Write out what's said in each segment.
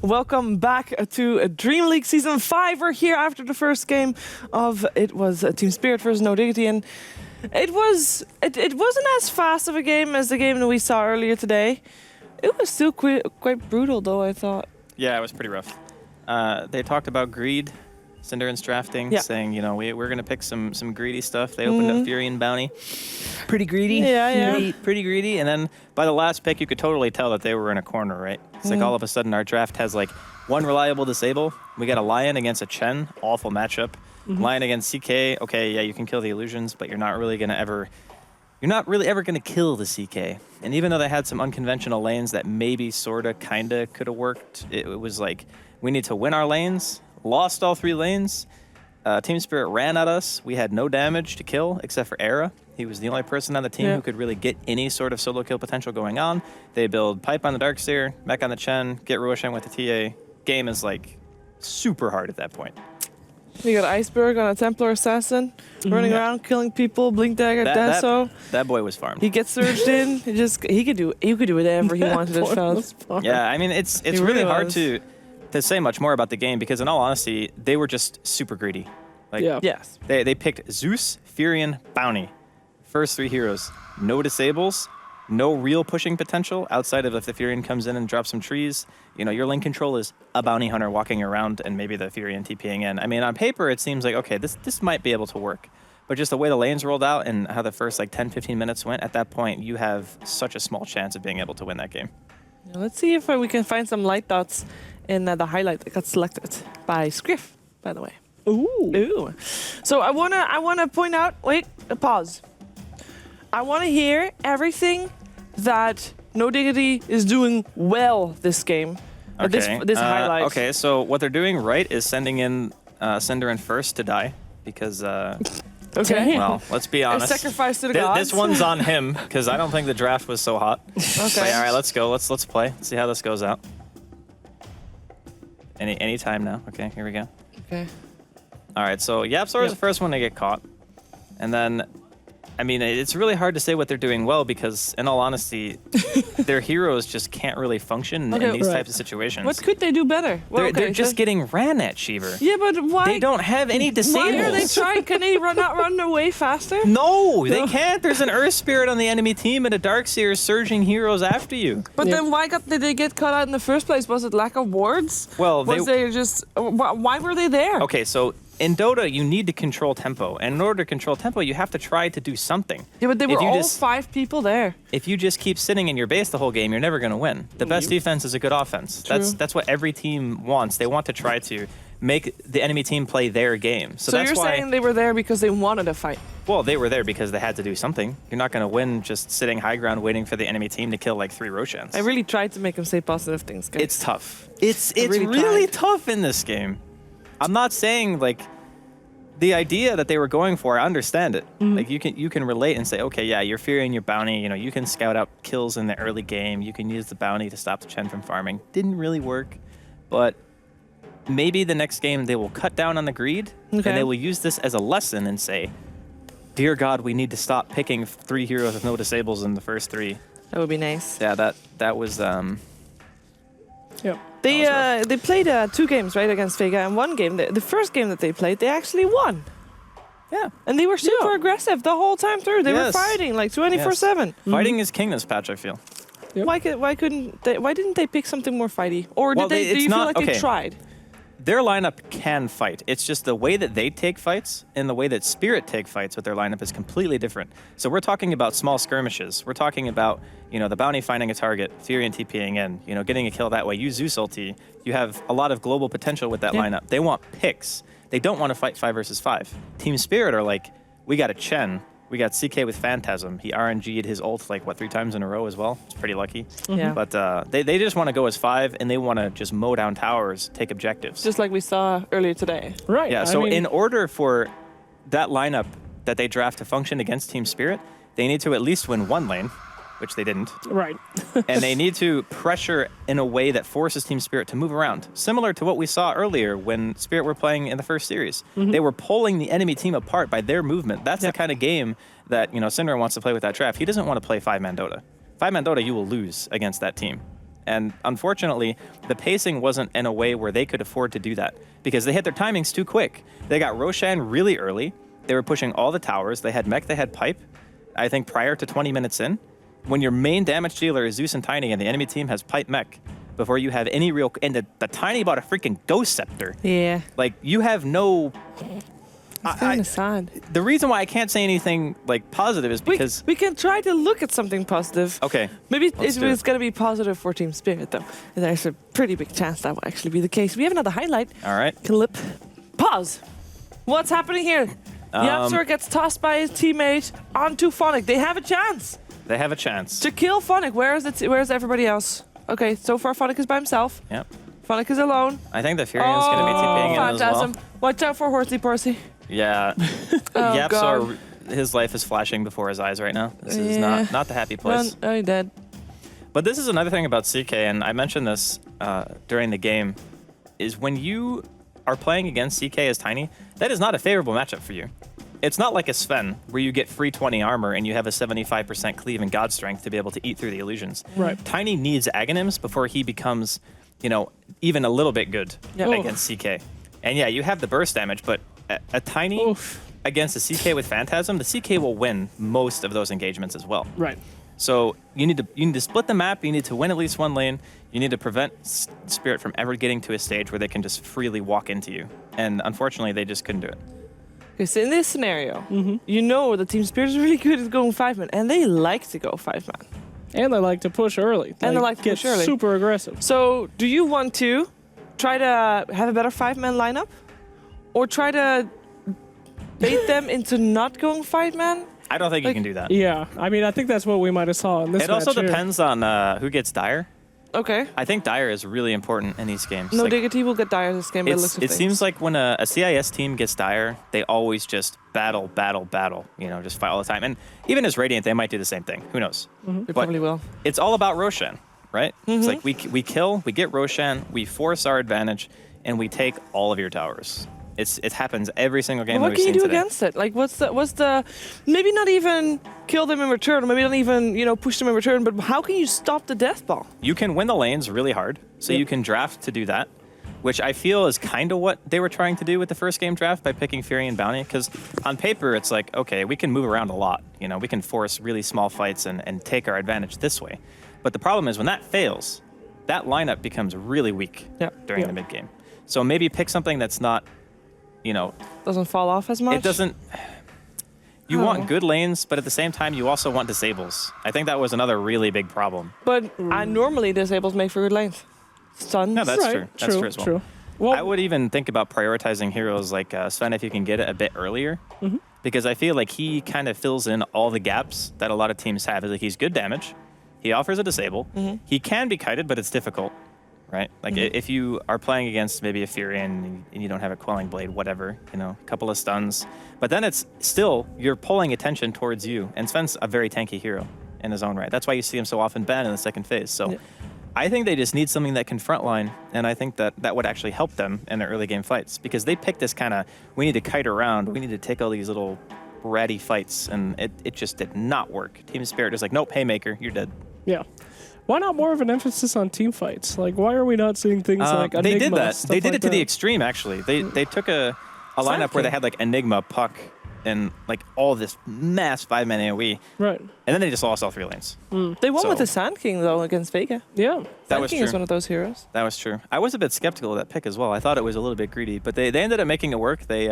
Welcome back to DreamLeague Season 5. We're here after the first game of it was Team Spirit versus No Diggity, and it wasn't as fast of a game as the game that we saw earlier today. It was still quite brutal, though, I thought. Yeah, it was pretty rough. They talked about greed, Cinderen's drafting, saying, you know, we're going to pick some greedy stuff. They opened up Fury and Bounty. Pretty greedy. Yeah. Pretty greedy. And then by the last pick, you could totally tell that they were in a corner, right? It's like all of a sudden our draft has like one reliable disable. We got a Lion against a Chen. Awful matchup. Lion against CK. Okay, yeah, you can kill the illusions, but you're not really ever going to kill the CK. And even though they had some unconventional lanes that maybe, sorta, kinda could have worked, it was like, we need to win our lanes. Lost all 3 lanes. Team Spirit ran at us. We had no damage to kill except for Era. He was the only person on the team who could really get any sort of solo kill potential going on. They build Pipe on the Darkseer, Mech on the Chen, get Roshan with the TA. Game is like super hard at that point. You got Iceberg on a Templar Assassin, running around, killing people, Blink Dagger, Dasso. That boy was farmed. He gets surged in. He could do whatever he wanted to Charles. Yeah, I mean, it's really hard to say much more about the game because, in all honesty, they were just super greedy. Like, Yes. They picked Zeus, Furion, Bounty. First 3 heroes. No disables, no real pushing potential outside of if the Furion comes in and drops some trees. You know, your lane control is a Bounty Hunter walking around and maybe the Furion TPing in. I mean, on paper, it seems like, okay, this might be able to work. But just the way the lanes rolled out and how the first like 10, 15 minutes went, at that point, you have such a small chance of being able to win that game. Let's see if we can find some light dots in the highlight that got selected by Scriff, by the way. Ooh. So I wanna point out. Wait, pause. I want to hear everything that No Diggity is doing well this game. Or this highlight. Okay, so what they're doing right is sending in Cinderen first to die because. Okay. Well, let's be honest. A sacrifice to the gods. This one's on him because I don't think the draft was so hot. Okay. But, all right, let's go. Let's play. Let's see how this goes out. Any time now. Okay, here we go. Okay. All right, so Yapzor is the first one to get caught, and then. I mean, it's really hard to say what they're doing well because, in all honesty, their heroes just can't really function in these types of situations. What could they do better? Well, they're just getting ran at, Cheever. Yeah, but why? They don't have any disables. Why are they trying? Can they not run away faster? No, they can't. There's an Earth Spirit on the enemy team and a Darkseer surging heroes after you. But then why did they get cut out in the first place? Was it lack of wards? Well, why were they there? Okay, so in Dota, you need to control tempo. And in order to control tempo, you have to try to do something. Yeah, but they were all 5 people there. If you just keep sitting in your base the whole game, you're never going to win. The best defense is a good offense. True. That's what every team wants. They want to try to make the enemy team play their game. So that's you're why, saying they were there because they wanted to fight? Well, they were there because they had to do something. You're not going to win just sitting high ground waiting for the enemy team to kill like 3 Roshans. I really tried to make them say positive things, guys. It's tough. It's really tough in this game. I'm not saying like the idea that they were going for, I understand it. Like you can relate and say, okay, yeah, you're fearing your bounty. You know, you can scout out kills in the early game. You can use the bounty to stop the Chen from farming. Didn't really work, but maybe the next game they will cut down on the greed and they will use this as a lesson and say, dear God, we need to stop picking 3 heroes with no disables in the first 3. That would be nice. Yeah, that was. Yep. They played 2 games, right, against Vega, and one game, the first game that they played, they actually won. Yeah. And they were super aggressive the whole time through. They were fighting like 24/7. Fighting is king this patch, I feel. Yep. Why didn't they pick something more fighty? Or do you feel like they tried? Their lineup can fight. It's just the way that they take fights and the way that Spirit take fights with their lineup is completely different. So we're talking about small skirmishes. We're talking about, you know, the bounty finding a target, Fury and TPing in, you know, getting a kill that way. Use Zeus ulti. You have a lot of global potential with that lineup. They want picks. They don't want to fight 5 versus 5. Team Spirit are like, we got a Chen. We got CK with Phantasm. He RNG'd his ult like, 3 times in a row as well. It's pretty lucky. Yeah. But they just want to go as 5, and they want to just mow down towers, take objectives. Just like we saw earlier today. Right. Yeah, so in order for that lineup that they draft to function against Team Spirit, they need to at least win 1 lane, which they didn't. Right. And they need to pressure in a way that forces Team Spirit to move around, similar to what we saw earlier when Spirit were playing in the first series. They were pulling the enemy team apart by their movement. That's the kind of game that, you know, Cinderen wants to play with that draft. He doesn't want to play 5-man Dota. 5-man Dota, you will lose against that team. And unfortunately, the pacing wasn't in a way where they could afford to do that because they hit their timings too quick. They got Roshan really early. They were pushing all the towers. They had mech, they had pipe. I think prior to 20 minutes in, when your main damage dealer is Zeus and Tiny and the enemy team has pipe mech, before you have any real... And the Tiny bought a freaking Ghost Scepter. Yeah. Like, you have no... It's kind of sad. The reason why I can't say anything like positive is because... We can try to look at something positive. Okay. Maybe it's going to be positive for Team Spirit, though. There's a pretty big chance that will actually be the case. We have another highlight. All right. Clip. Pause. What's happening here? Yapsor gets tossed by his teammate onto Phonic. They have a chance. They have a chance. To kill Phonic. Where's everybody else? Okay, so far Phonic is by himself. Yep. Phonic is alone. I think the Furion's going to be TPing in as well. Phantasm. Watch out for Horsey Porsey. Yeah. Yapsor, his life is flashing before his eyes right now. This is not the happy place. Oh, he dead. But this is another thing about CK, and I mentioned this during the game, is when you are playing against CK as Tiny, that is not a favorable matchup for you. It's not like a Sven, where you get free 20 armor and you have a 75% cleave and God strength to be able to eat through the illusions. Right. Tiny needs Aghanims before he becomes, even a little bit good against CK. And yeah, you have the burst damage, but a Tiny against a CK with Phantasm, the CK will win most of those engagements as well. Right. So you need to split the map. You need to win at least one lane. You need to prevent Spirit from ever getting to a stage where they can just freely walk into you. And unfortunately, they just couldn't do it. Okay, so in this scenario, the Team Spirit is really good at going 5-man, and they like to go 5-man. And they like to push early. And they like to push early. Super aggressive. So do you want to try to have a better 5-man lineup? Or try to bait them into not going 5-man? I don't think you can do that. Yeah, I mean, I think that's what we might have saw in this match. It also depends on who gets Dire. Okay. I think Dire is really important in these games. No, Diggity will get Dire this game. It seems like when a CIS team gets Dire, they always just battle, just fight all the time. And even as Radiant, they might do the same thing. Who knows? They probably will. It's all about Roshan, right? It's like we kill, we get Roshan, we force our advantage, and we take all of your towers. It happens every single game. Well, what can you do today. against it? Like, what's the? Maybe not even kill them in return, or maybe not even push them in return. But how can you stop the death ball? You can win the lanes really hard, so you can draft to do that, which I feel is kind of what they were trying to do with the first game draft by picking Fury and Bounty. Because on paper, it's like, okay, we can move around a lot. We can force really small fights and take our advantage this way. But the problem is when that fails, that lineup becomes really weak during the mid game. So maybe pick something that's not. Doesn't fall off as much. It doesn't. You want good lanes, but at the same time, you also want disables. I think that was another really big problem. But normally disables make for good lanes. Stuns. No, that's true. That's true as well. True. Well, I would even think about prioritizing heroes like Sven if you can get it a bit earlier, because I feel like he kind of fills in all the gaps that a lot of teams have. Like he's good damage, he offers a disable, he can be kited, but it's difficult. Right? Like if you are playing against maybe a Fury and you don't have a Quelling Blade, whatever, a couple of stuns. But then it's still, you're pulling attention towards you. And Sven's a very tanky hero in his own right. That's why you see him so often banned in the second phase. So I think they just need something that can frontline. And I think that would actually help them in their early game fights. Because they picked this kind of, we need to kite around. We need to take all these little ratty fights. And it just did not work. Team Spirit is like, nope, Haymaker, you're dead. Yeah. Why not more of an emphasis on team fights? Like, why are we not seeing things like Enigma? They did that. They did like it to the extreme, actually. They took a lineup where they had like Enigma, Puck, and like all this mass 5-man AoE. Right. And then they just lost all 3 lanes. They won with the Sand King, though, against Vega. Yeah. That was King true. is one of those heroes. That was true. I was a bit skeptical of that pick as well. I thought it was a little bit greedy, but they ended up making it work. They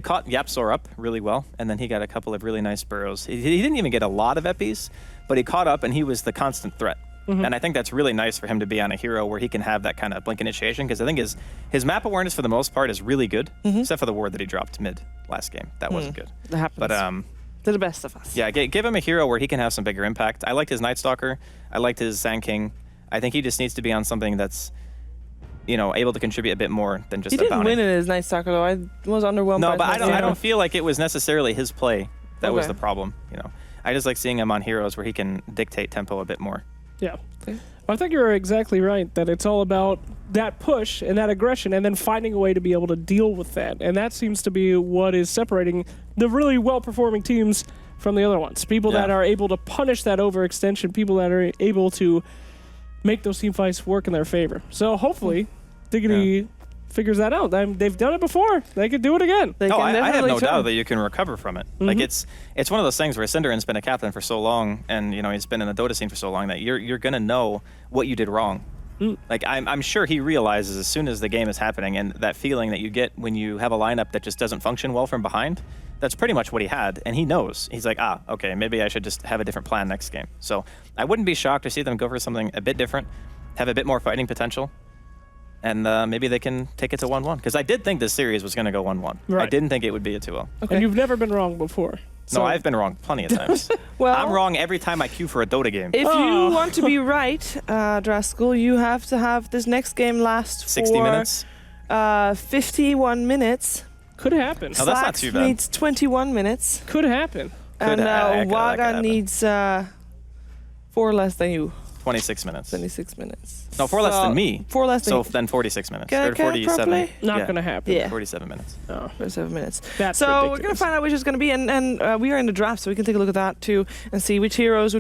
caught Yapsor up really well, and then he got a couple of really nice burrows. He didn't even get a lot of epis, but he caught up, and he was the constant threat. And I think that's really nice for him to be on a hero where he can have that kind of blink initiation, because I think his map awareness for the most part is really good, except for the ward that he dropped mid last game. That wasn't good. That happens. But they're the best of us. yeah, give him a hero where he can have some bigger impact. I liked his Night Stalker. I liked his Sand King. I think he just needs to be on something that's able to contribute a bit more than just He a bounty. didn't win in his Night Stalker, though. I was underwhelmed. No, by but his I don't feel like it was necessarily his play that was Okay. the problem. I just like seeing him on heroes where he can dictate tempo a bit more. Yeah. Okay. I think you're exactly right, that it's all about that push and that aggression and then finding a way to be able to deal with that. And that seems to be what is separating the really well-performing teams from the other ones. People that are able to punish that overextension, people that are able to make those team fights work in their favor. So hopefully, Diggity figures that out. They've done it before. They could do it again. They No, can I have definitely no turn. doubt that you can recover from it. Like it's one of those things where Cinderen's been a captain for so long, and he's been in the Dota scene for so long that you're gonna know what you did wrong. Like I'm sure he realizes as soon as the game is happening, and that feeling that you get when you have a lineup that just doesn't function well from behind. That's pretty much what he had, and he knows. He's like, okay, maybe I should just have a different plan next game. So I wouldn't be shocked to see them go for something a bit different, have a bit more fighting potential, and maybe they can take it to 1-1. Because I did think this series was going to go 1-1. Right. I didn't think it would be a 2-0. Okay. And you've never been wrong before. No, I've been wrong plenty of times. Well, I'm wrong every time I queue for a Dota game. If you want to be right, Draskell, you have to have this next game last 60 for minutes? 51 minutes. Could happen. Oh, that's not too bad. Needs 21 minutes. Could happen. And that could Waga happen. needs 4 less than you. 26 minutes. 26 minutes. No, 4 less than me. 4 less than So you. then 46 minutes. Can I Or count 47. properly? Not Yeah, going to happen. Yeah. 47 minutes. No. 47 minutes. That's so we're ridiculous. going to find out which is going to be. And we are in the draft, so we can take a look at that too and see which heroes, which